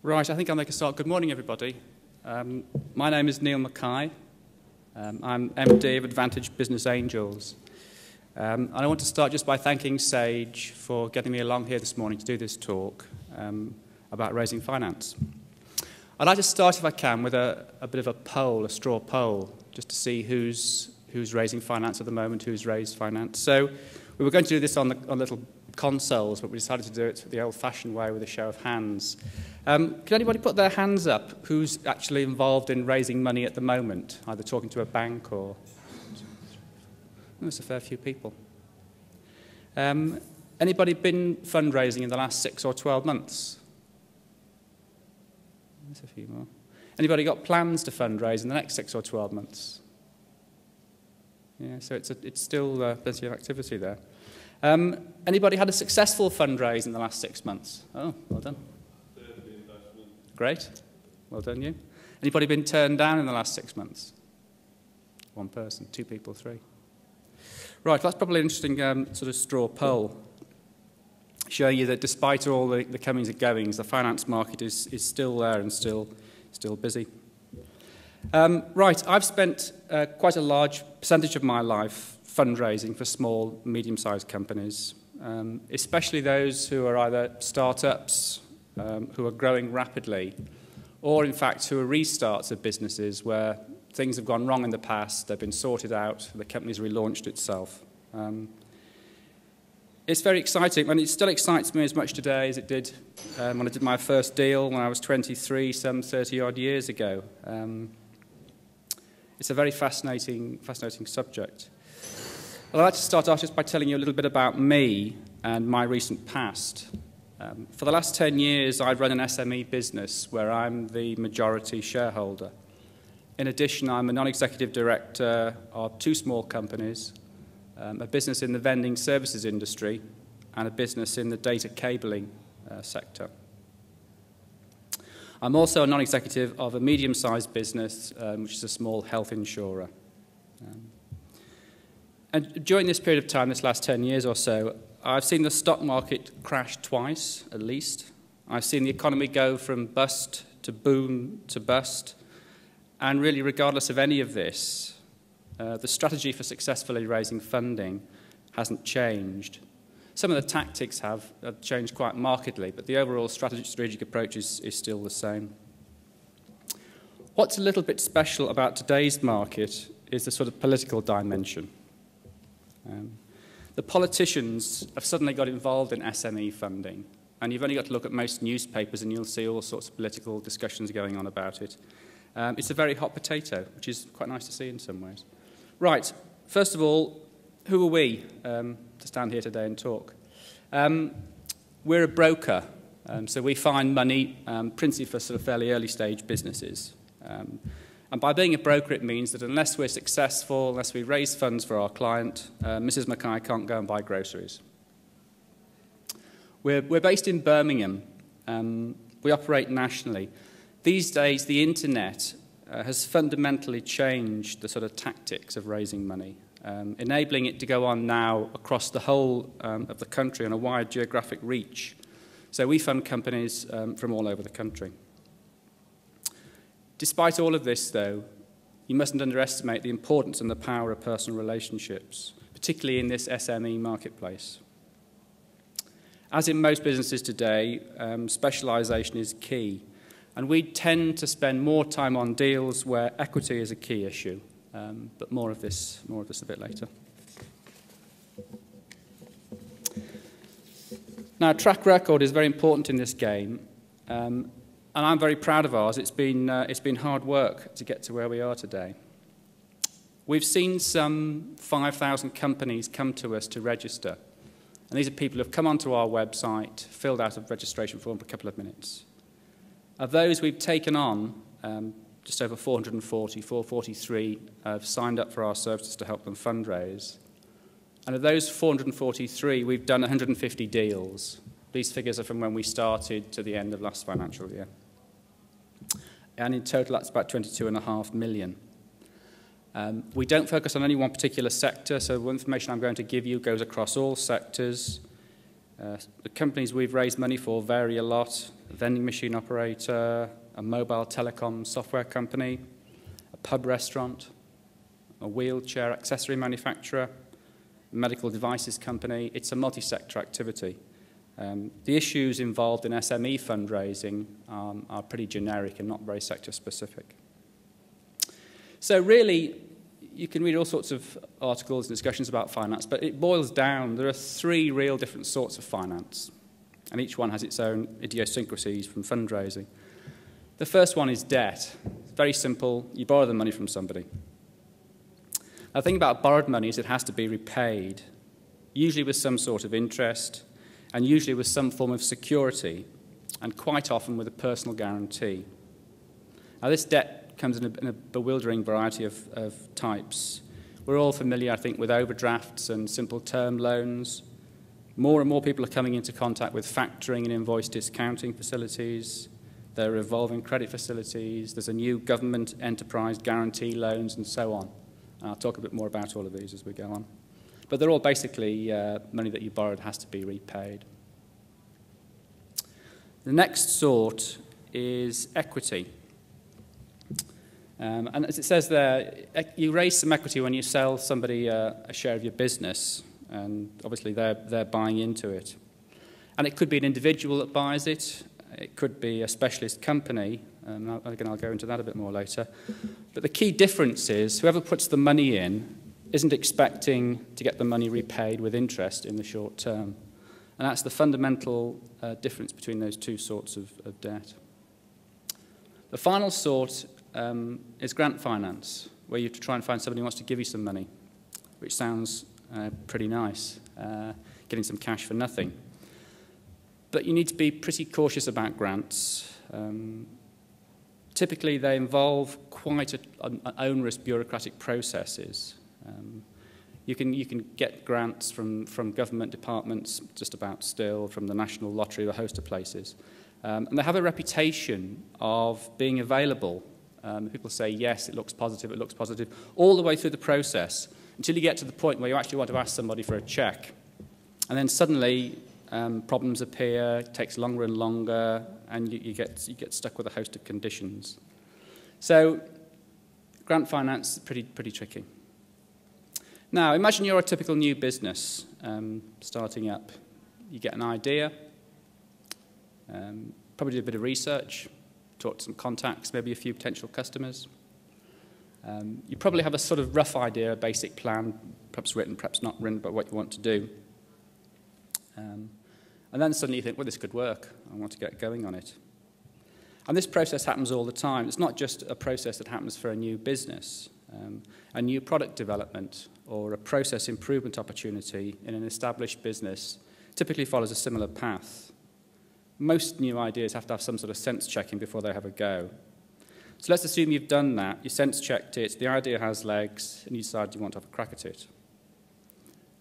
Right, I think I'll make a start. Good morning, everybody. My name is Neil Mackay. I'm MD of Advantage Business Angels. And I want to start just by thanking Sage for getting me along here this morning to do this talk about raising finance. I'd like to start, if I can, with a bit of a poll, a straw poll, just to see who's raising finance at the moment, who's raised finance. So we were going to do this on little consoles, but we decided to do it the old-fashioned way with a show of hands. Can anybody put their hands up who's actually involved in raising money at the moment, either talking to a bank or... There's a fair few people. Anybody been fundraising in the last 6 or 12 months? There's a few more. Anybody got plans to fundraise in the next 6 or 12 months? Yeah, so it's still plenty of activity there. Anybody had a successful fundraise in the last 6 months? Oh, well done. Great. Well done, you. Anybody been turned down in the last 6 months? One person, 2 people, 3. Right, that's probably an interesting sort of straw poll, showing you that despite all the comings and goings, the finance market is still there and still busy. Right, I've spent quite a large percentage of my life fundraising for small, medium-sized companies, especially those who are either startups, who are growing rapidly, or in fact who are restarts of businesses where things have gone wrong in the past, they've been sorted out, the company's relaunched itself. It's very exciting, and it still excites me as much today as it did when I did my first deal when I was 23, some 30-odd years ago. It's a very fascinating subject. Well, I'd like to start off just by telling you a little bit about me and my recent past. For the last 10 years, I've run an SME business where I'm the majority shareholder. In addition, I'm a non-executive director of 2 small companies, a business in the vending services industry and a business in the data cabling sector. I'm also a non-executive of a medium-sized business, which is a small health insurer. And during this period of time, this last 10 years or so, I've seen the stock market crash twice, at least. I've seen the economy go from bust to boom to bust. And really, regardless of any of this, the strategy for successfully raising funding hasn't changed. Some of the tactics have changed quite markedly, but the overall strategic approach is still the same. What's a little bit special about today's market is the sort of political dimension. The politicians have suddenly got involved in SME funding, and you've only got to look at most newspapers and you'll see all sorts of political discussions going on about it. It's a very hot potato, which is quite nice to see in some ways. Right, first of all, who are we to stand here today and talk? We're a broker, so we find money principally for sort of fairly early stage businesses. And by being a broker, it means that unless we're successful, unless we raise funds for our client, Mrs. Mackay can't go and buy groceries. We're based in Birmingham. We operate nationally. These days, the internet has fundamentally changed the sort of tactics of raising money, enabling it to go on now across the whole of the country on a wide geographic reach. So we fund companies from all over the country. Despite all of this, though, you mustn't underestimate the importance and the power of personal relationships, particularly in this SME marketplace. As in most businesses today, specialization is key, and we tend to spend more time on deals where equity is a key issue, but more of this a bit later. Now, track record is very important in this game. And I'm very proud of ours. It's been hard work to get to where we are today. We've seen some 5,000 companies come to us to register. And these are people who have come onto our website, filled out a registration form for a couple of minutes. Of those we've taken on, just over 443 have signed up for our services to help them fundraise. And of those 443, we've done 150 deals. These figures are from when we started to the end of last financial year. And in total, that's about 22.5 million. We don't focus on any one particular sector, so the information I'm going to give you goes across all sectors. The companies we've raised money for vary a lot. a vending machine operator, a mobile telecom software company, a pub restaurant, a wheelchair accessory manufacturer, a medical devices company. It's a multi-sector activity. The issues involved in SME fundraising are pretty generic and not very sector-specific. So really, you can read all sorts of articles and discussions about finance, but it boils down, there are three real different sorts of finance, and each one has its own idiosyncrasies from fundraising. The first one is debt. It's very simple. You borrow the money from somebody. The thing about borrowed money is it has to be repaid, usually with some sort of interest, and usually with some form of security, and quite often with a personal guarantee. Now, this debt comes in a bewildering variety of types. We're all familiar, I think, with overdrafts and simple term loans. More and more people are coming into contact with factoring and invoice discounting facilities. There are revolving credit facilities. There's a new government enterprise guarantee loans and so on. And I'll talk a bit more about all of these as we go on. But they're all basically money that you borrowed has to be repaid. The next sort is equity. And as it says there, you raise some equity when you sell somebody a share of your business, and obviously they're buying into it. And it could be an individual that buys it. It could be a specialist company. Again, I'll go into that a bit more later. But the key difference is whoever puts the money in isn't expecting to get the money repaid with interest in the short term. And that's the fundamental difference between those two sorts of debt. The final sort is grant finance, where you have to try and find somebody who wants to give you some money, which sounds pretty nice, getting some cash for nothing. But you need to be pretty cautious about grants. Typically, they involve quite onerous bureaucratic processes. You can get grants from government departments just about still, from the National Lottery, a host of places. And they have a reputation of being available. People say, yes, it looks positive, all the way through the process, until you get to the point where you actually want to ask somebody for a cheque. And then suddenly, problems appear, it takes longer and longer, and you get stuck with a host of conditions. So, grant finance is pretty tricky. Now, imagine you're a typical new business starting up. You get an idea, probably do a bit of research, talk to some contacts, maybe a few potential customers. You probably have a sort of rough idea, a basic plan, perhaps written, perhaps not written, but what you want to do. And then suddenly you think, well, this could work. I want to get going on it. And this process happens all the time. It's not just a process that happens for a new business. A new product development or a process improvement opportunity in an established business typically follows a similar path. Most new ideas have to have some sort of sense checking before they have a go. So let's assume you've done that, you sense checked it, the idea has legs, and you decide you want to have a crack at it.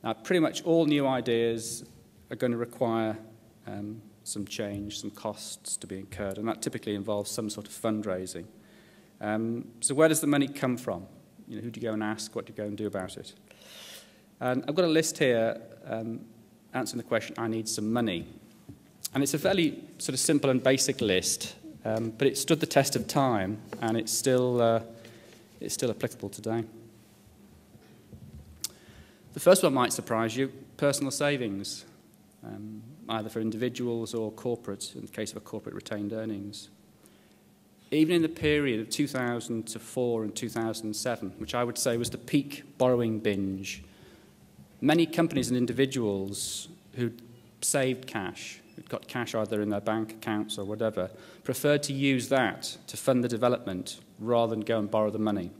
Now, pretty much all new ideas are going to require some change, some costs to be incurred, and that typically involves some sort of fundraising. So where does the money come from? Who do you go and ask? What do you go and do about it? And I've got a list here answering the question, I need some money. And it's a fairly sort of simple and basic list, but it stood the test of time, and it's still applicable today. The first one might surprise you, personal savings, either for individuals or corporates, in the case of a corporate retained earnings. Even in the period of 2004 and 2007, which I would say was the peak borrowing binge, many companies and individuals who saved cash, who'd got cash either in their bank accounts or whatever, preferred to use that to fund the development rather than go and borrow the money.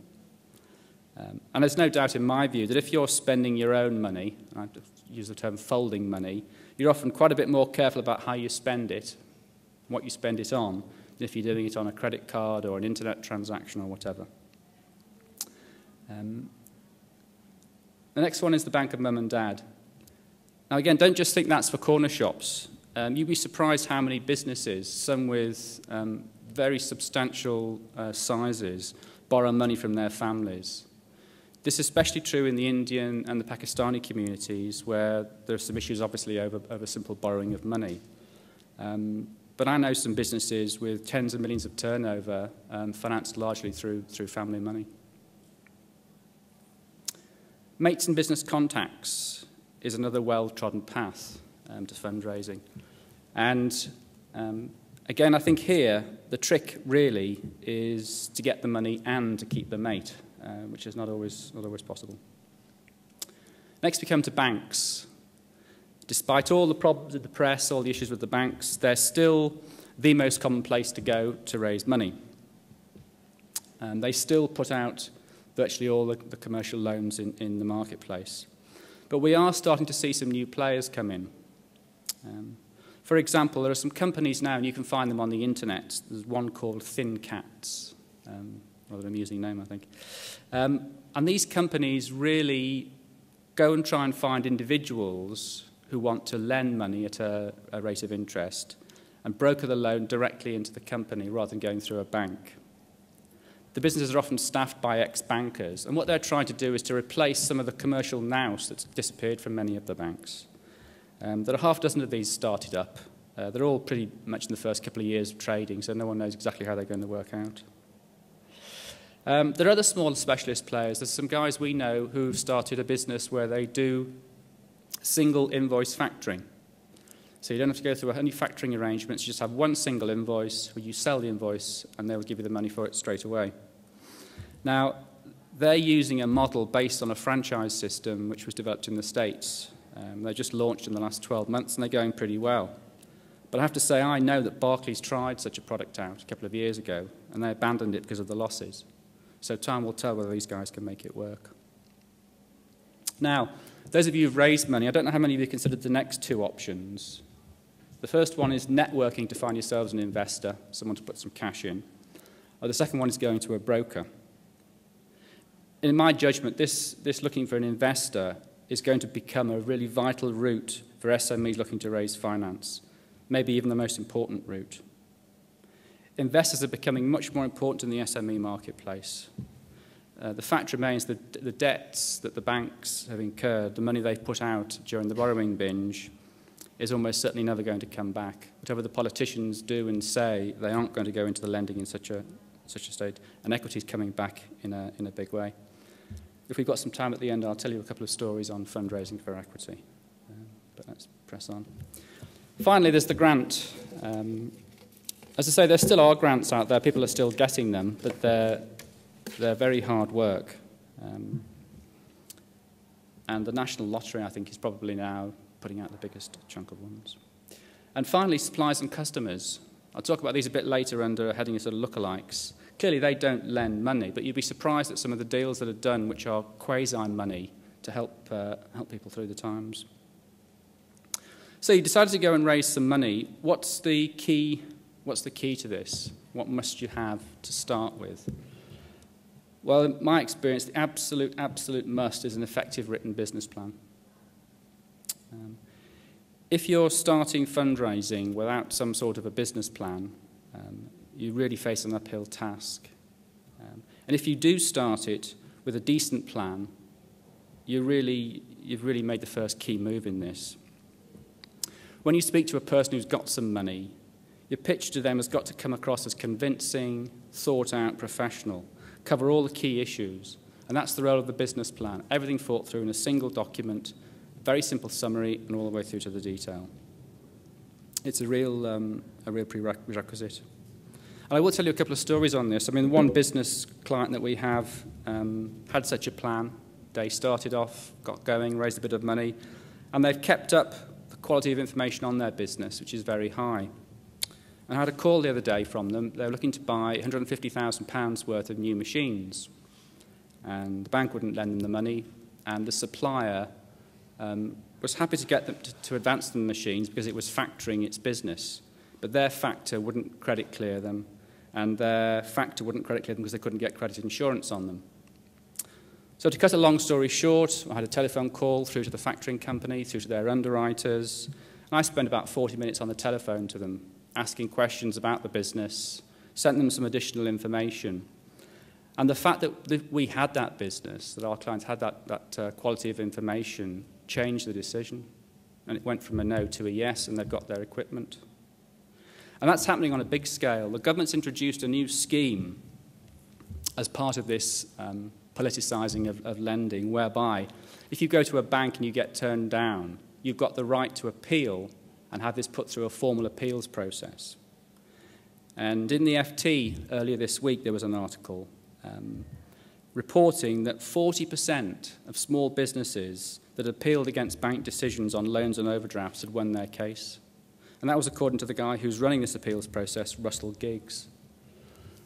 And there's no doubt in my view that if you're spending your own money, I use the term folding money, you're often quite a bit more careful about how you spend it, what you spend it on, than if you're doing it on a credit card or an internet transaction or whatever. The next one is the bank of mum and dad. Now again, don't just think that's for corner shops. You'd be surprised how many businesses, some with very substantial sizes, borrow money from their families. This is especially true in the Indian and the Pakistani communities, where there are some issues, obviously, over simple borrowing of money. But I know some businesses with tens of millions of turnover financed largely through family money. Mates and business contacts is another well-trodden path to fundraising. And again, I think here the trick really is to get the money and to keep the mate, which is not always possible. Next we come to banks. Despite all the problems with the press, all the issues with the banks, they're still the most common place to go to raise money. They still put out virtually all the commercial loans in the marketplace. But we are starting to see some new players come in. For example, there are some companies now, and you can find them on the internet. There's one called Thin Cats, rather amusing name, I think. And these companies really go and try and find individuals who want to lend money at a rate of interest and broker the loan directly into the company rather than going through a bank. The businesses are often staffed by ex-bankers, and what they're trying to do is to replace some of the commercial nous that's disappeared from many of the banks. There are half a dozen of these started up. They're all pretty much in the first couple of years of trading, so no one knows exactly how they're going to work out. There are other smaller specialist players. There's some guys we know who've started a business where they do single invoice factoring. So you don't have to go through any factoring arrangements. You just have one single invoice where you sell the invoice and they'll give you the money for it straight away. Now, they're using a model based on a franchise system which was developed in the States. They just launched in the last 12 months and they're going pretty well. But I have to say, I know that Barclays tried such a product out a couple of years ago and they abandoned it because of the losses. So time will tell whether these guys can make it work. Now, those of you who've raised money, I don't know how many of you considered the next two options. The first one is networking to find yourselves an investor, someone to put some cash in. Or the second one is going to a broker. In my judgment, this looking for an investor is going to become a really vital route for SMEs looking to raise finance, maybe even the most important route. Investors are becoming much more important in the SME marketplace. The fact remains that the debts that the banks have incurred, the money they've put out during the borrowing binge, is almost certainly never going to come back. Whatever the politicians do and say, they aren't going to go into the lending in such a state, and equity is coming back in a big way. If we've got some time at the end, I'll tell you a couple of stories on fundraising for equity. But let's press on. Finally, there's the grant. As I say, there still are grants out there. People are still getting them, but they're very hard work. And the National Lottery, I think, is probably now putting out the biggest chunk of ones. And finally, suppliers and customers. I'll talk about these a bit later under a heading of sort of lookalikes. Clearly, they don't lend money, but you'd be surprised at some of the deals that are done which are quasi-money to help people through the times. So you decided to go and raise some money. What's the key to this? What must you have to start with? Well, in my experience, the absolute must is an effective written business plan. If you're starting fundraising without some sort of a business plan, you really face an uphill task. And if you do start it with a decent plan, you've really made the first key move in this. When you speak to a person who's got some money, your pitch to them has got to come across as convincing, thought out, professional, cover all the key issues. And that's the role of the business plan. Everything thought through in a single document, very simple summary, and all the way through to the detail. It's a real prerequisite. And I will tell you a couple of stories on this. I mean, one business client that we have had such a plan. They started off, got going, raised a bit of money, and they've kept up the quality of information on their business, which is very high. And I had a call the other day from them. They were looking to buy £150,000 worth of new machines. And the bank wouldn't lend them the money, and the supplier was happy to get them to advance them the machines because it was factoring its business. But their factor wouldn't credit clear them, and their factor wouldn't credit clear them because they couldn't get credit insurance on them. So to cut a long story short, I had a telephone call through to the factoring company, through to their underwriters, and I spent about 40 minutes on the telephone to them, asking questions about the business, sent them some additional information. And the fact that we had that business, that our clients had that quality of information, changed the decision. And it went from a no to a yes, and they've got their equipment. And that's happening on a big scale. The government's introduced a new scheme as part of this politicising of lending, whereby if you go to a bank and you get turned down, you've got the right to appeal and have this put through a formal appeals process. And in the FT earlier this week, there was an article reporting that 40% of small businesses that appealed against bank decisions on loans and overdrafts had won their case. And that was according to the guy who's running this appeals process, Russell Giggs.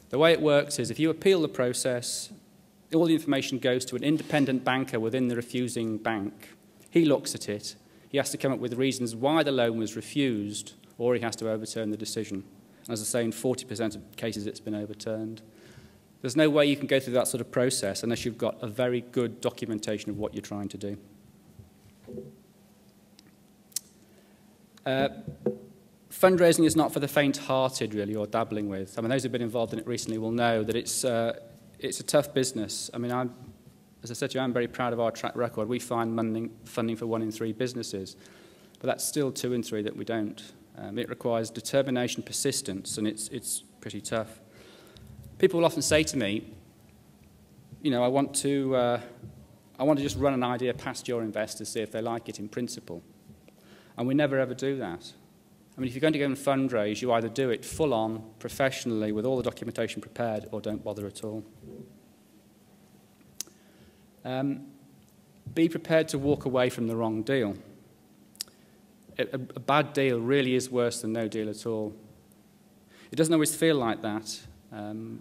The way it works is if you appeal the process, all the information goes to an independent banker within the refusing bank. He looks at it. He has to come up with reasons why the loan was refused, or he has to overturn the decision. As I say, in 40% of cases it's been overturned. There's no way you can go through that sort of process unless you've got a very good documentation of what you're trying to do. Fundraising is not for the faint-hearted, really, or dabbling with. I mean, those who've been involved in it recently will know that it's a tough business. I mean, as I said to you, I'm very proud of our track record. We find funding for 1 in 3 businesses, but that's still 2 in 3 that we don't. It requires determination, persistence, and it's pretty tough. People will often say to me, you know, I want to just run an idea past your investors, see if they like it in principle. And we never ever do that. I mean, if you're going to go and fundraise, you either do it full on, professionally, with all the documentation prepared, or don't bother at all. Be prepared to walk away from the wrong deal. A bad deal really is worse than no deal at all. It doesn't always feel like that.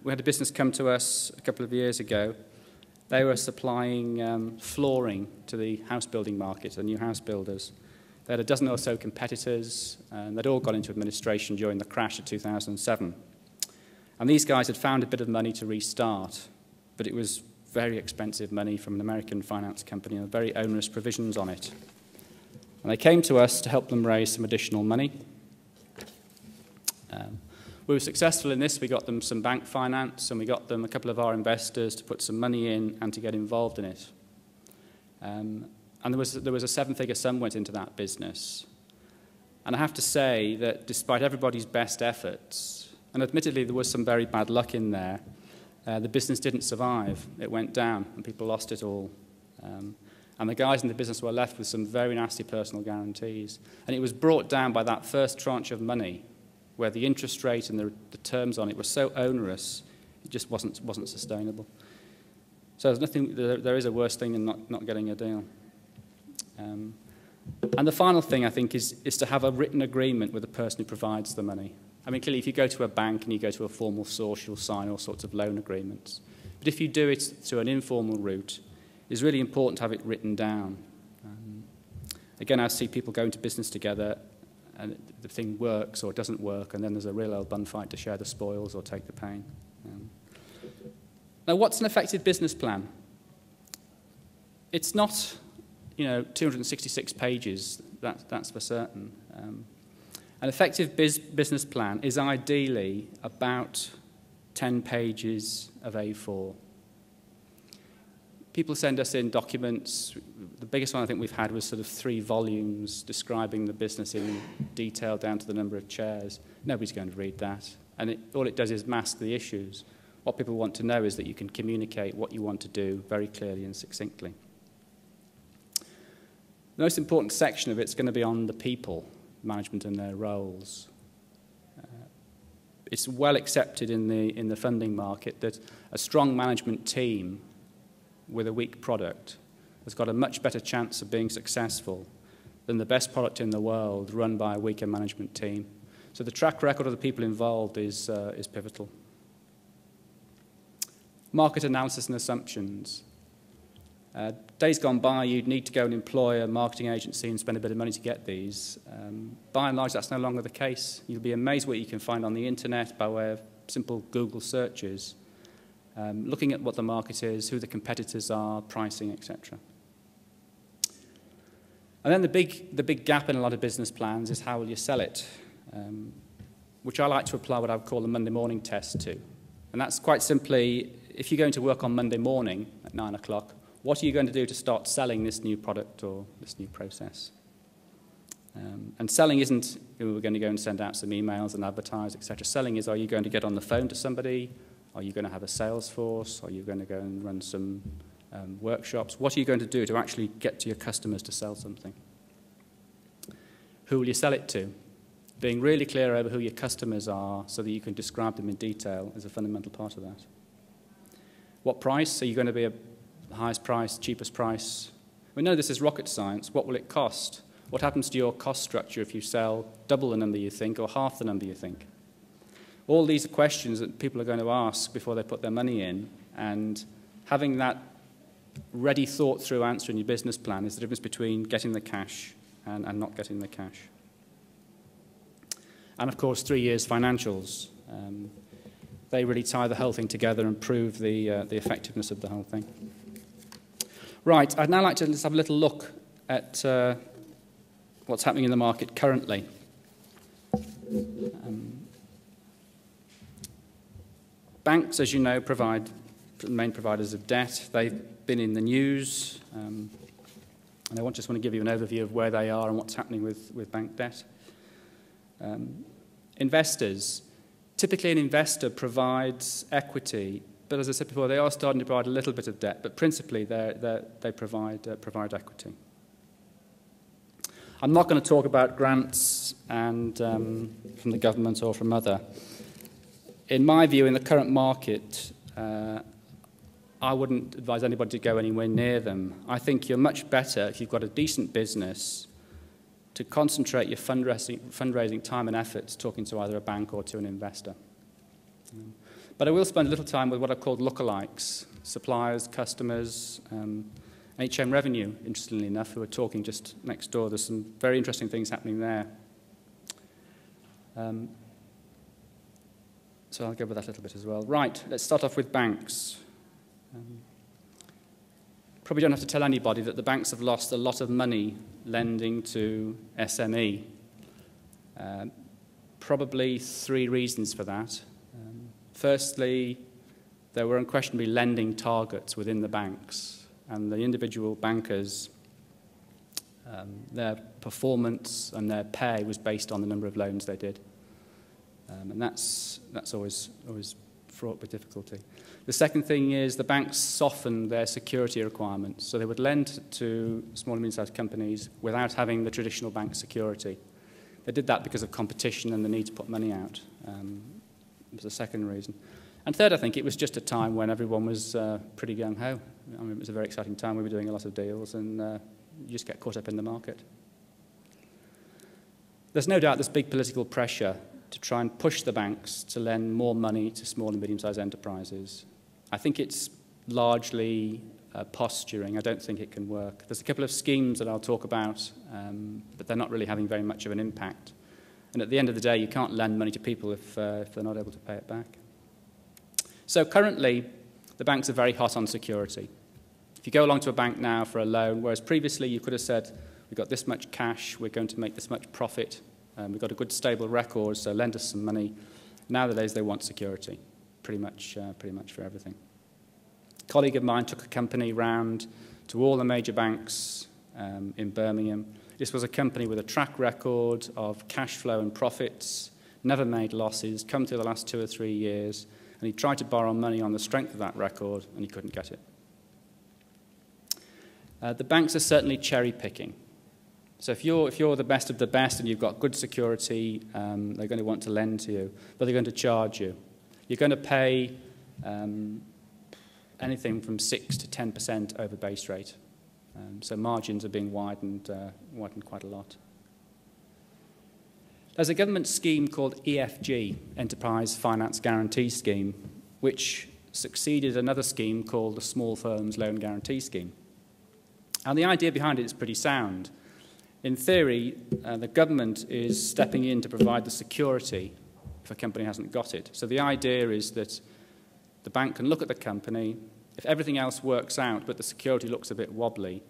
We had a business come to us a couple of years ago. They were supplying flooring to the house building market, the new house builders. They had a dozen or so competitors, and they'd all gone into administration during the crash of 2007. And these guys had found a bit of money to restart, but it was very expensive money from an American finance company and very onerous provisions on it. And they came to us to help them raise some additional money. We were successful in this. We got them some bank finance, and we got them a couple of our investors to put some money in and to get involved in it. And there was a 7-figure sum went into that business. And I have to say that despite everybody's best efforts, and admittedly there was some very bad luck in there, the business didn't survive. It went down, and people lost it all. And the guys in the business were left with some very nasty personal guarantees. And it was brought down by that first tranche of money, where the interest rate and the terms on it were so onerous, it just wasn't sustainable. So there's nothing. There is a worse thing than not getting a deal. And the final thing, I think, is to have a written agreement with the person who provides the money. I mean, clearly, if you go to a bank and you go to a formal source, you'll sign all sorts of loan agreements. But if you do it through an informal route, it's really important to have it written down. Again, I see people go into business together, and the thing works or it doesn't work, and then there's a real old bun fight to share the spoils or take the pain. Now, what's an effective business plan? It's not, 266 pages, that's for certain. An effective business plan is ideally about 10 pages of A4. People send us in documents. The biggest one I think we've had was sort of 3 volumes describing the business in detail down to the number of chairs. Nobody's going to read that. And all it does is mask the issues. What people want to know is that you can communicate what you want to do very clearly and succinctly. The most important section of it's going to be on the people, management and their roles. It's well accepted in the funding market that a strong management team with a weak product has got a much better chance of being successful than the best product in the world run by a weaker management team. So the track record of the people involved is pivotal. Market analysis and assumptions. Days gone by, you'd need to go and employ a marketing agency and spend a bit of money to get these. By and large, that's no longer the case. You'll be amazed what you can find on the internet by way of simple Google searches, looking at what the market is, who the competitors are, pricing, etc. And then the big gap in a lot of business plans is how will you sell it, which I like to apply what I would call the Monday morning test to. And that's quite simply, if you're going to work on Monday morning at 9 o'clock, what are you going to do to start selling this new product or this new process? And selling isn't, we're going to go and send out some emails and advertise, etc. Selling is, are you going to get on the phone to somebody? Are you going to have a sales force? Are you going to go and run some workshops? What are you going to do to actually get to your customers to sell something? Who will you sell it to? Being really clear over who your customers are so that you can describe them in detail is a fundamental part of that. What price? Are you going to be a highest price, cheapest price? We know this is rocket science. What will it cost? What happens to your cost structure if you sell double the number you think or half the number you think? All these are questions that people are going to ask before they put their money in, and having that ready, thought-through answer in your business plan is the difference between getting the cash and not getting the cash. And, of course, 3 years financials. They really tie the whole thing together and prove the effectiveness of the whole thing. Right, I'd now like to just have a little look at what's happening in the market currently. Banks, as you know, provide the main providers of debt. They've been in the news, and I just want to give you an overview of where they are and what's happening with bank debt. Investors. Typically, an investor provides equity, but as I said before, they are starting to provide a little bit of debt, but principally they provide equity. I'm not going to talk about grants and from the government or from other. In my view, in the current market, I wouldn't advise anybody to go anywhere near them. I think you're much better if you've got a decent business to concentrate your fundraising time and efforts talking to either a bank or to an investor. But I will spend a little time with what I've called lookalikes, suppliers, customers, HM Revenue, interestingly enough, who are talking just next door. There's some very interesting things happening there. So I'll go with that a little bit as well. Right, let's start off with banks. Probably don't have to tell anybody that the banks have lost a lot of money lending to SME. Probably 3 reasons for that. Firstly, there were unquestionably lending targets within the banks, and the individual bankers, their performance and their pay was based on the number of loans they did. And that's always fraught with difficulty. The second thing is the banks softened their security requirements. So they would lend to small and medium-sized companies without having the traditional bank security. They did that because of competition and the need to put money out. Was the second reason. And third, I think it was just a time when everyone was pretty gung-ho. I mean, it was a very exciting time. We were doing a lot of deals, and you just get caught up in the market. There's no doubt there's big political pressure to try and push the banks to lend more money to small and medium-sized enterprises. I think it's largely posturing. I don't think it can work. There's a couple of schemes that I'll talk about, but they're not really having very much of an impact. And at the end of the day, you can't lend money to people if they're not able to pay it back. So currently, the banks are very hot on security. If you go along to a bank now for a loan, whereas previously you could have said, we've got this much cash, we're going to make this much profit, we've got a good stable record, so lend us some money. Nowadays, they want security, pretty much for everything. A colleague of mine took a company round to all the major banks in Birmingham. This was a company with a track record of cash flow and profits, never made losses, come through the last 2 or 3 years, and he tried to borrow money on the strength of that record, and he couldn't get it. The banks are certainly cherry-picking. So if you're the best of the best and you've got good security, they're going to want to lend to you, but they're going to charge you. You're going to pay anything from 6 to 10% over base rate. So margins are being widened quite a lot. There's a government scheme called EFG, Enterprise Finance Guarantee Scheme, which succeeded another scheme called the Small Firms Loan Guarantee Scheme. And the idea behind it is pretty sound. In theory, the government is stepping in to provide the security if a company hasn't got it. So the idea is that the bank can look at the company. If everything else works out, but the security looks a bit wobbly,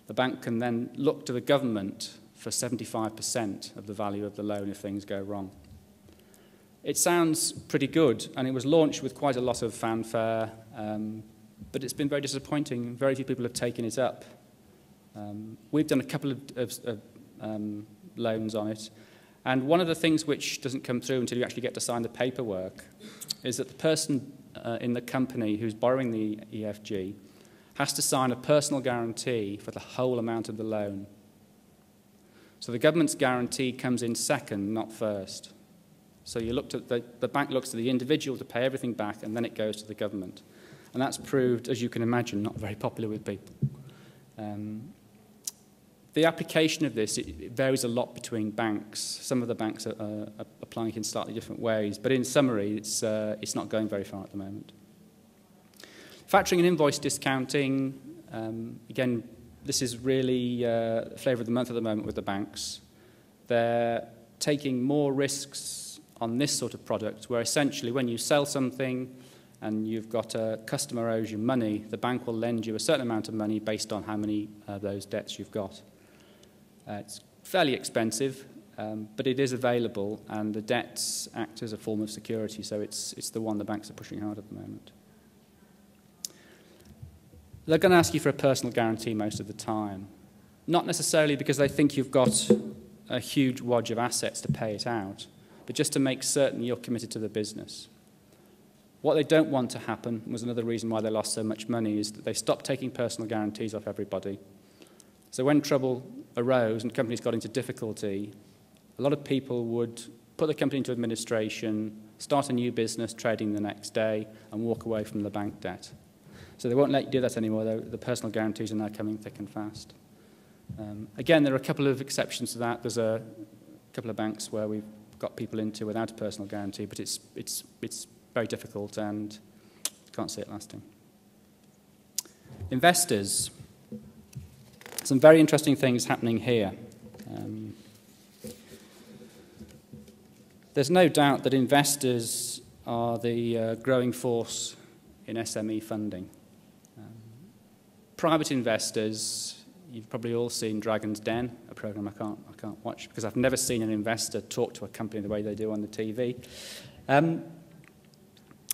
the bank can then look to the government for 75% of the value of the loan if things go wrong. It sounds pretty good, and it was launched with quite a lot of fanfare, but it's been very disappointing. Very few people have taken it up. We've done a couple of loans on it. And one of the things which doesn't come through until you actually get to sign the paperwork is that the person in the company who's borrowing the EFG has to sign a personal guarantee for the whole amount of the loan. So the government's guarantee comes in second, not first. So you looked at the bank looks at the individual to pay everything back, and then it goes to the government. And that's proved, as you can imagine, not very popular with people. The application of this, it varies a lot between banks. Some of the banks are applying it in slightly different ways, but in summary, it's not going very far at the moment. Factoring and invoice discounting, again, this is really the flavour of the month at the moment with the banks. They're taking more risks on this sort of product, where essentially when you sell something and you've got a customer owes you money, the bank will lend you a certain amount of money based on how many of those debts you've got. It's fairly expensive, but it is available, and the debts act as a form of security, so it's the one the banks are pushing hard at the moment. They're going to ask you for a personal guarantee most of the time, not necessarily because they think you've got a huge wodge of assets to pay it out, but just to make certain you're committed to the business. What they don't want to happen, was another reason why they lost so much money, is that they stopped taking personal guarantees off everybody. So when trouble arose and companies got into difficulty, a lot of people would put the company into administration, start a new business trading the next day, and walk away from the bank debt. So they won't let you do that anymore. The personal guarantees are now coming thick and fast. Again, there are a couple of exceptions to that. There's a couple of banks where we've got people into without a personal guarantee, but it's very difficult and can't see it lasting. Investors. Some very interesting things happening here. There's no doubt that investors are the growing force in SME funding. Private investors, you've probably all seen Dragon's Den, a program I can't watch because I've never seen an investor talk to a company the way they do on the TV.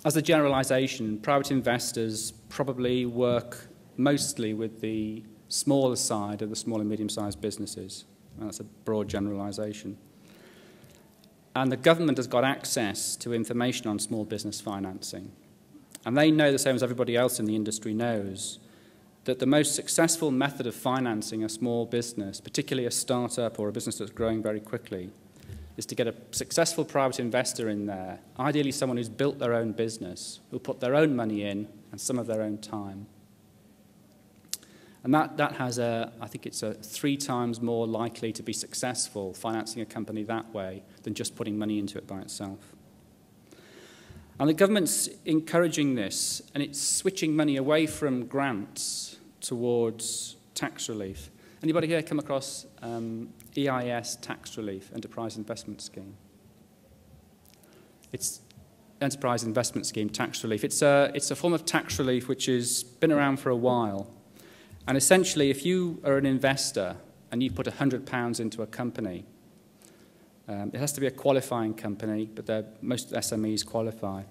As a generalization, private investors probably work mostly with the smaller side of the small and medium-sized businesses. And that's a broad generalization. And the government has got access to information on small business financing. And they know, the same as everybody else in the industry knows, that the most successful method of financing a small business, particularly a startup or a business that's growing very quickly, is to get a successful private investor in there, ideally someone who's built their own business, who'll put their own money in and some of their own time. And that has I think it's 3 times more likely to be successful financing a company that way than just putting money into it by itself. And the government's encouraging this, and it's switching money away from grants towards tax relief. Anybody here come across EIS tax relief, Enterprise Investment Scheme? It's Enterprise Investment Scheme tax relief. It's a form of tax relief which has been around for a while. And essentially, if you are an investor and you put £100 into a company, it has to be a qualifying company, but most SMEs qualify.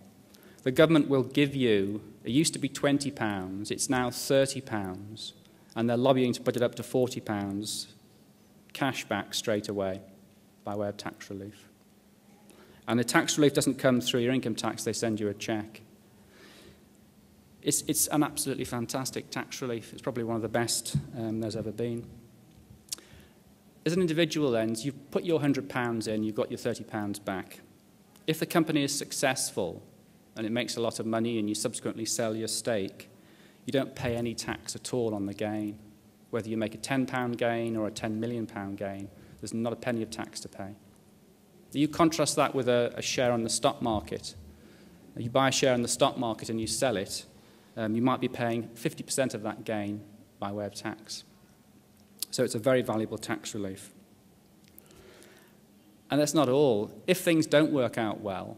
The government will give you, it used to be £20, it's now £30, and they're lobbying to put it up to £40, cash back straight away by way of tax relief. And the tax relief doesn't come through your income tax, they send you a cheque. It's an absolutely fantastic tax relief. It's probably one of the best there's ever been. As an individual then, you put your £100 in, you've got your £30 back. If the company is successful and it makes a lot of money and you subsequently sell your stake, you don't pay any tax at all on the gain. Whether you make a £10 gain or a £10 million gain, there's not a penny of tax to pay. You contrast that with a share on the stock market. You buy a share on the stock market and you sell it, you might be paying 50% of that gain by way of tax. So it's a very valuable tax relief. And that's not all. If things don't work out well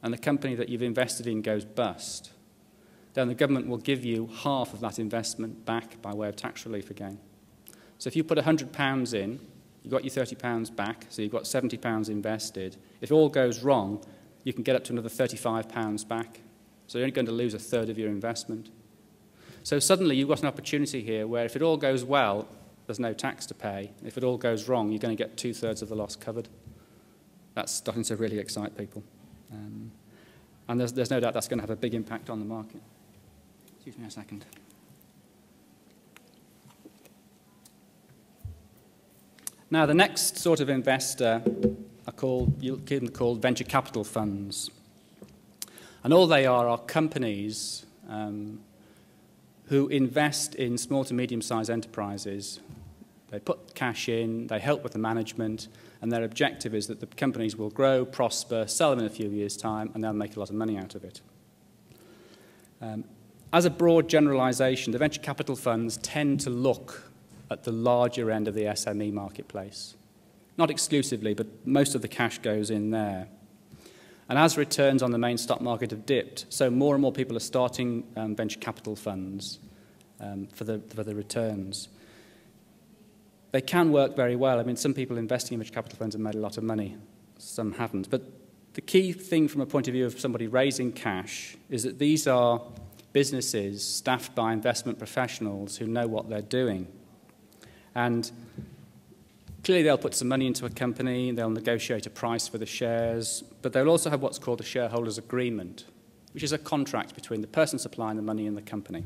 and the company that you've invested in goes bust, then the government will give you half of that investment back by way of tax relief again. So if you put £100 in, you've got your £30 back, so you've got £70 invested. If it all goes wrong, you can get up to another £35 back. So you're only going to lose a third of your investment. So suddenly you've got an opportunity here where if it all goes well, there's no tax to pay. If it all goes wrong, you're going to get 2/3 of the loss covered. That's starting to really excite people. And there's no doubt that's going to have a big impact on the market. Excuse me a second. Now, the next sort of investor are you'll hear them called venture capital funds. And all they are companies who invest in small to medium-sized enterprises. They put cash in, they help with the management, and their objective is that the companies will grow, prosper, sell them in a few years' time, and they'll make a lot of money out of it. As a broad generalization, the venture capital funds tend to look at the larger end of the SME marketplace. Not exclusively, but most of the cash goes in there. And as returns on the main stock market have dipped, so more and more people are starting venture capital funds for the returns. They can work very well. I mean, some people investing in venture capital funds have made a lot of money. Some haven't. But the key thing from a point of view of somebody raising cash is that these are businesses staffed by investment professionals who know what they're doing. And clearly they'll put some money into a company, they'll negotiate a price for the shares, but they'll also have what's called a shareholders' agreement, which is a contract between the person supplying the money and the company.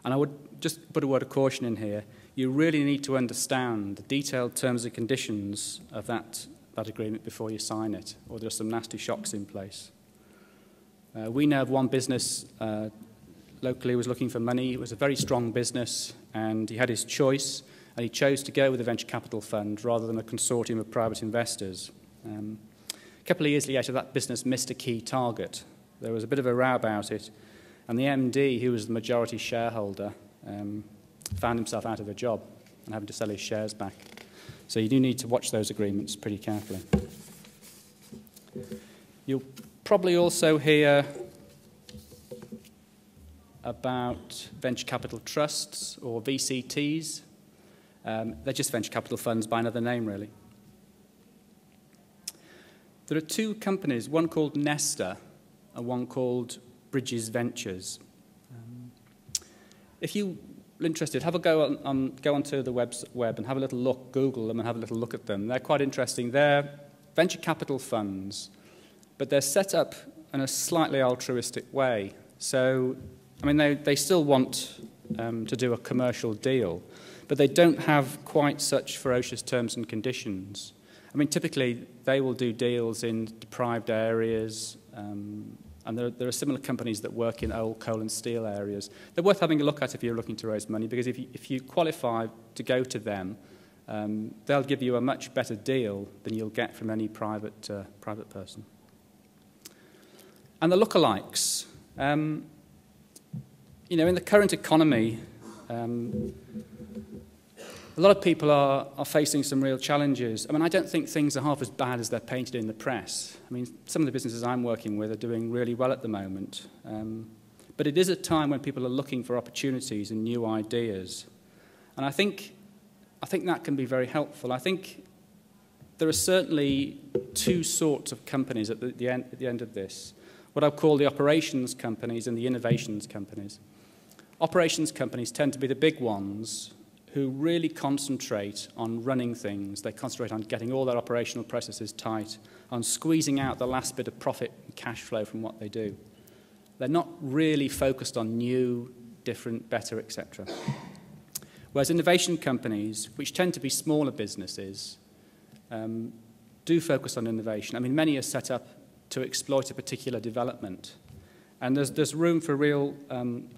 And I would just put a word of caution in here. You really need to understand the detailed terms and conditions of that agreement before you sign it, or there are some nasty shocks in place. We know of one business locally was looking for money. It was a very strong business, and he had his choice, and he chose to go with a venture capital fund rather than a consortium of private investors. A couple of years later, that business missed a key target. There was a bit of a row about it, and the MD, who was the majority shareholder, found himself out of a job and having to sell his shares back. So you do need to watch those agreements pretty carefully. You'll probably also hear about venture capital trusts or VCTs. They're just venture capital funds by another name, really. There are two companies, one called Nesta and one called Bridges Ventures. If you're interested, have a go onto the web and have a little look, Google them and have a little look at them. They're quite interesting. They're venture capital funds, but they're set up in a slightly altruistic way. So, I mean, they still want to do a commercial deal, but they don't have quite such ferocious terms and conditions. I mean, typically, they will do deals in deprived areas, and there are similar companies that work in old coal and steel areas. They're worth having a look at if you're looking to raise money, because if you qualify to go to them, they'll give you a much better deal than you'll get from any private person. And the lookalikes. You know, in the current economy, a lot of people are facing some real challenges. I mean, I don't think things are half as bad as they're painted in the press. I mean, some of the businesses I'm working with are doing really well at the moment. But it is a time when people are looking for opportunities and new ideas. And I think that can be very helpful. I think there are certainly two sorts of companies at the end of this. What I'll call the operations companies and the innovations companies. Operations companies tend to be the big ones who really concentrate on running things. They concentrate on getting all their operational processes tight, on squeezing out the last bit of profit and cash flow from what they do. They're not really focused on new, different, better, etc. Whereas innovation companies, which tend to be smaller businesses, do focus on innovation. I mean, many are set up to exploit a particular development. And there's room for real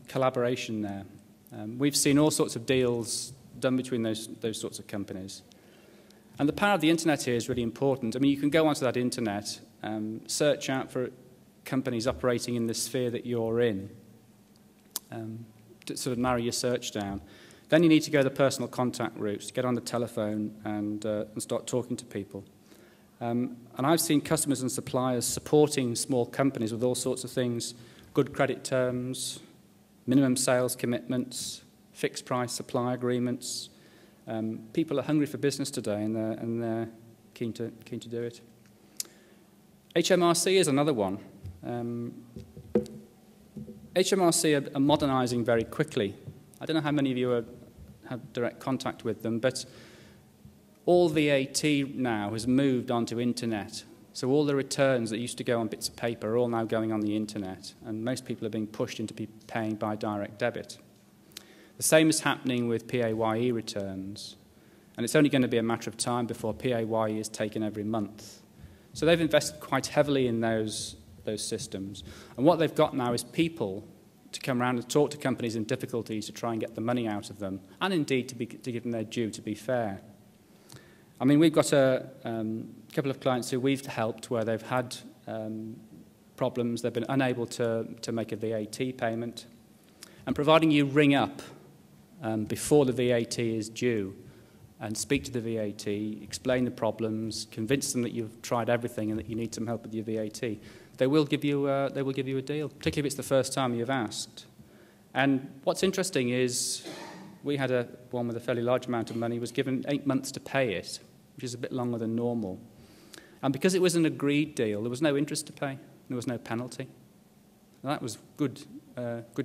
collaboration there. We've seen all sorts of deals done between those sorts of companies. And the power of the internet here is really important. I mean, you can go onto that internet, search out for companies operating in the sphere that you're in, to sort of narrow your search down. Then you need to go the personal contact routes, get on the telephone and start talking to people. And I've seen customers and suppliers supporting small companies with all sorts of things: good credit terms, minimum sales commitments, fixed price supply agreements. People are hungry for business today, and they're keen to do it. HMRC is another one. HMRC are modernising very quickly. I don't know how many of you are have direct contact with them, but all VAT now has moved onto internet. So all the returns that used to go on bits of paper are all now going on the internet, and most people are being pushed into paying by direct debit. The same is happening with PAYE returns, and it's only going to be a matter of time before PAYE is taken every month. So they've invested quite heavily in those systems. And what they've got now is people to come around and talk to companies in difficulties to try and get the money out of them, and indeed to give them their due, to be fair. I mean, we've got a couple of clients who we've helped where they've had problems, they've been unable to make a VAT payment, and providing you ring up before the VAT is due and speak to the VAT, explain the problems, convince them that you've tried everything and that you need some help with your VAT, they will give you a deal, particularly if it's the first time you've asked. And what's interesting is we had one with a fairly large amount of money, was given 8 months to pay it, which is a bit longer than normal. And because it was an agreed deal, there was no interest to pay, there was no penalty. And that was good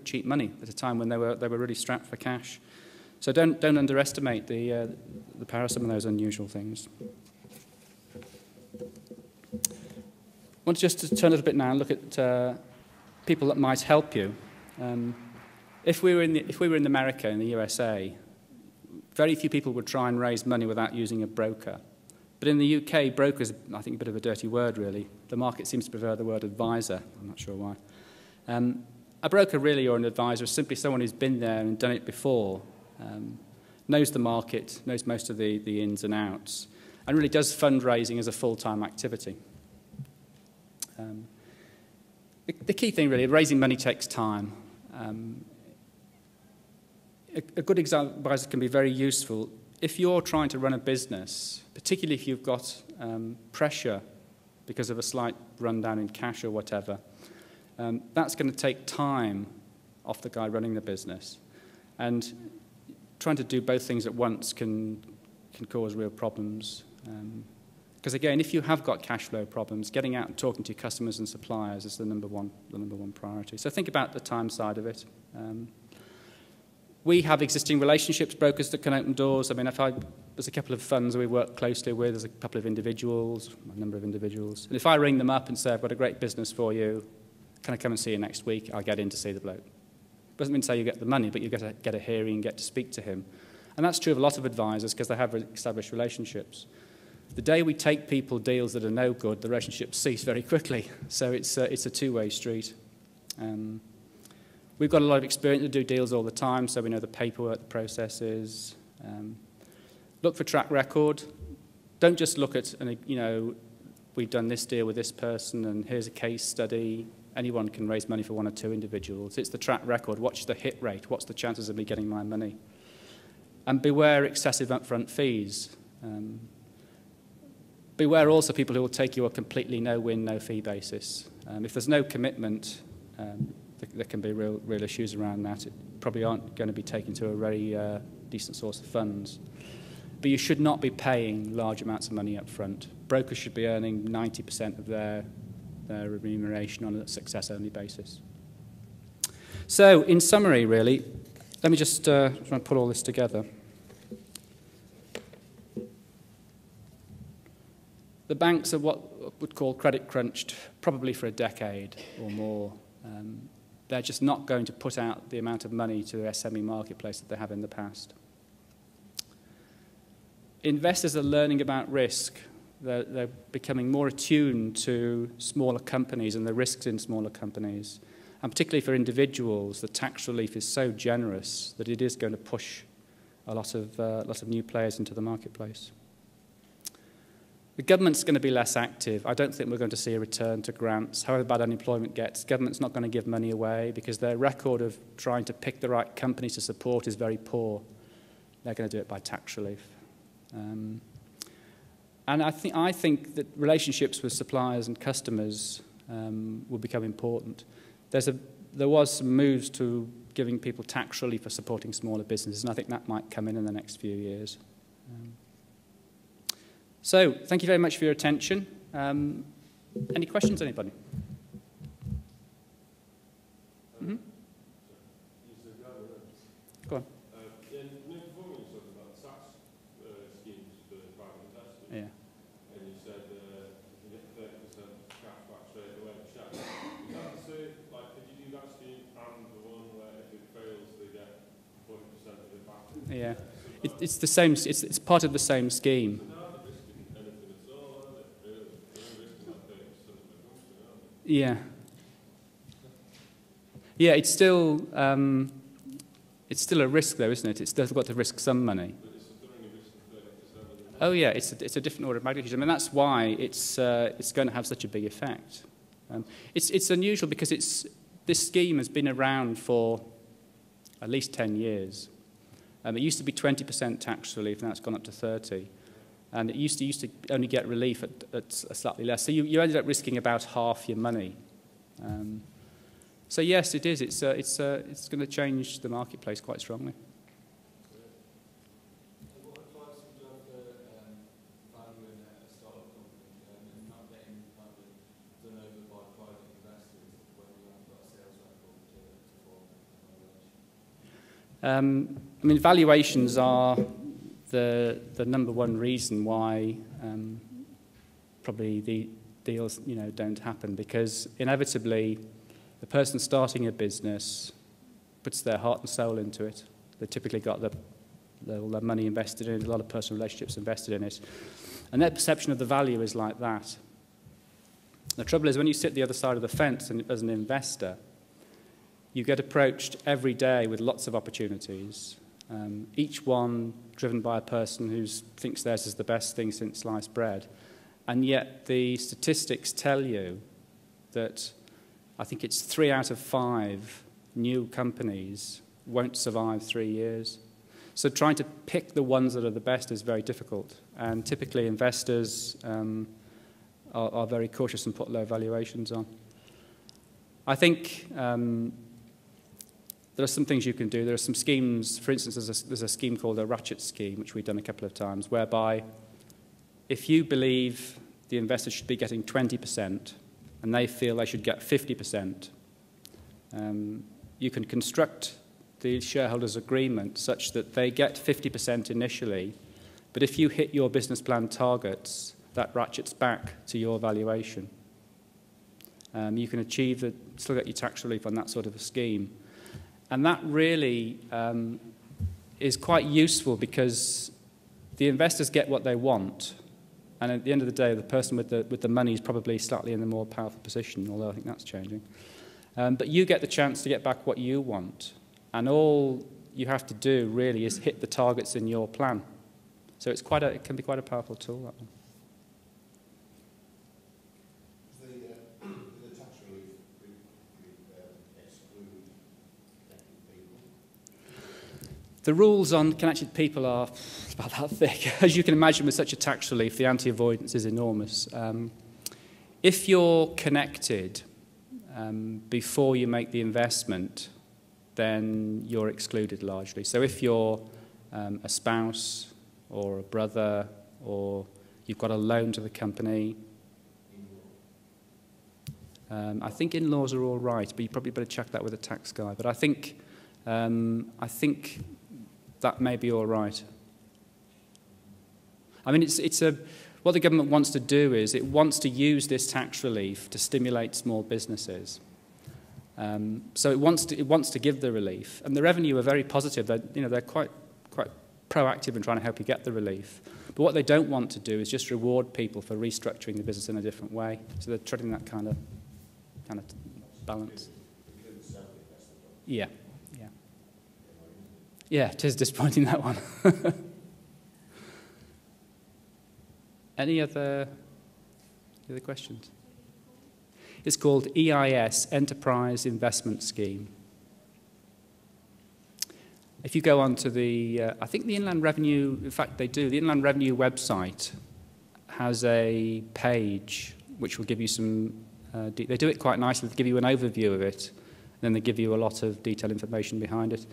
cheap money at a time when they were really strapped for cash. So don't underestimate the power of some of those unusual things. I want just to turn a little bit now and look at people that might help you. If we were in America, in the USA, very few people would try and raise money without using a broker. But in the UK, broker is, I think, a bit of a dirty word, really. The market seems to prefer the word advisor. I'm not sure why. A broker, really, or an advisor, is simply someone who's been there and done it before, knows the market, knows most of the ins and outs, and really does fundraising as a full-time activity. The key thing, really, raising money takes time. A good advisor can be very useful if you're trying to run a business, particularly if you've got pressure because of a slight rundown in cash or whatever. That's going to take time off the guy running the business. And trying to do both things at once can cause real problems. Because again, if you have got cash flow problems, getting out and talking to your customers and suppliers is the number one priority. So think about the time side of it. We have existing relationships, brokers that can open doors. I mean, there's a couple of funds we work closely with, there's a couple of individuals, a number of individuals. And if I ring them up and say, I've got a great business for you, can I come and see you next week? I'll get in to see the bloke. Doesn't mean to say you get the money, but you get a hearing and get to speak to him. And that's true of a lot of advisors because they have established relationships. The day we take people deals that are no good, the relationships cease very quickly. So it's a two-way street. We've got a lot of experience to do deals all the time, so we know the paperwork, the processes. Look for track record. Don't just look at, we've done this deal with this person and here's a case study. Anyone can raise money for one or two individuals. It's the track record. Watch the hit rate. What's the chances of me getting my money? And beware excessive upfront fees. Beware also people who will take you a completely no-win, no-fee basis. If there's no commitment, there can be real issues around that. It probably aren't going to be taken to a very decent source of funds. But you should not be paying large amounts of money up front. Brokers should be earning 90% of their remuneration on a success-only basis. So, in summary, really, let me just try and put all this together. The banks are what would call credit crunched probably for a decade or more. They're just not going to put out the amount of money to the SME marketplace that they have in the past. Investors are learning about risk. They're becoming more attuned to smaller companies and the risks in smaller companies. And particularly for individuals, the tax relief is so generous that it is going to push a lot of new players into the marketplace. The government's going to be less active. I don't think we're going to see a return to grants. However bad unemployment gets, government's not going to give money away because their record of trying to pick the right companies to support is very poor. They're going to do it by tax relief. And I think that relationships with suppliers and customers will become important. There was some moves to giving people tax relief for supporting smaller businesses, and I think that might come in the next few years. So, thank you very much for your attention. Any questions, anybody? Mm-hmm. Go on. Yeah. It's the same. It's part of the same scheme. Yeah. Yeah. It's still a risk, though, isn't it? It's still got to risk some money. Oh yeah, it's a different order of magnitude. I mean, that's why it's going to have such a big effect. It's unusual because this scheme has been around for at least 10 years. It used to be 20% tax relief, now it's gone up to 30%. And it used to only get relief at slightly less. So you ended up risking about half your money. So yes, it is. It's going to change the marketplace quite strongly. What advice would you have for valuing a startup company and not getting kind of done over by private investors when you haven't got a sales record to form a valuation? I mean, valuations are the number one reason why probably the deals don't happen, because inevitably the person starting a business puts their heart and soul into it. They've typically got all their money invested in it, a lot of personal relationships invested in it, and their perception of the value is like that. The trouble is, when you sit the other side of the fence and as an investor, you get approached every day with lots of opportunities, each one driven by a person who thinks theirs is the best thing since sliced bread. And yet the statistics tell you that I think it's 3 out of 5 new companies won't survive 3 years. So trying to pick the ones that are the best is very difficult. And typically investors are very cautious and put low valuations on. I think there are some things you can do. There are some schemes. For instance, there's a scheme called a ratchet scheme, which we've done a couple of times, whereby if you believe the investor should be getting 20% and they feel they should get 50%, you can construct the shareholders' agreement such that they get 50% initially, but if you hit your business plan targets, that ratchets back to your valuation. You can still get your tax relief on that sort of a scheme. And that really is quite useful because the investors get what they want, and at the end of the day, the person with the money is probably slightly in a more powerful position, although I think that's changing. But you get the chance to get back what you want, and all you have to do really is hit the targets in your plan. So it can be quite a powerful tool, that one. The tax relief exclude connected people? The rules on connected people are about that thick. As you can imagine, with such a tax relief, the anti-avoidance is enormous. If you're connected before you make the investment, then you're excluded largely. So if you're a spouse or a brother, or you've got a loan to the company, I think in-laws are all right, but you probably better check that with a tax guy. But I think that may be all right. I mean, what the government wants to do is it wants to use this tax relief to stimulate small businesses. So it wants to give the relief, and the revenue are very positive. They're quite proactive in trying to help you get the relief. But what they don't want to do is just reward people for restructuring the business in a different way. So they're treading that kind of balance. Yeah. Yeah, it is disappointing, that one. Any other questions? It's called EIS, Enterprise Investment Scheme. If you go on to I think the Inland Revenue, in fact they do, the Inland Revenue website has a page which will give you some, they do it quite nicely, they give you an overview of it, and then they give you a lot of detailed information behind it.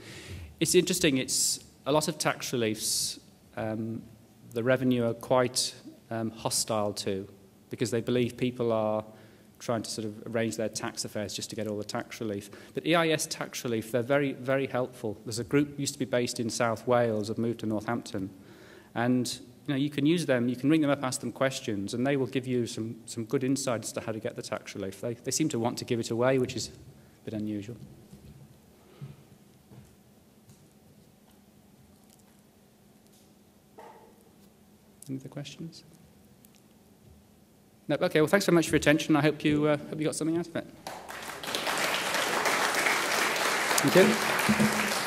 It's interesting, it's a lot of tax reliefs, the revenue are quite hostile to, because they believe people are trying to sort of arrange their tax affairs just to get all the tax relief. But EIS tax relief, they're very, very helpful. There's a group used to be based in South Wales, have moved to Northampton, and you can use them, you can ring them up, ask them questions, and they will give you some good insights as to how to get the tax relief. They seem to want to give it away, which is a bit unusual. Any other questions? No. Okay. Well, thanks very much for your attention. I hope you got something out of it. Thank you.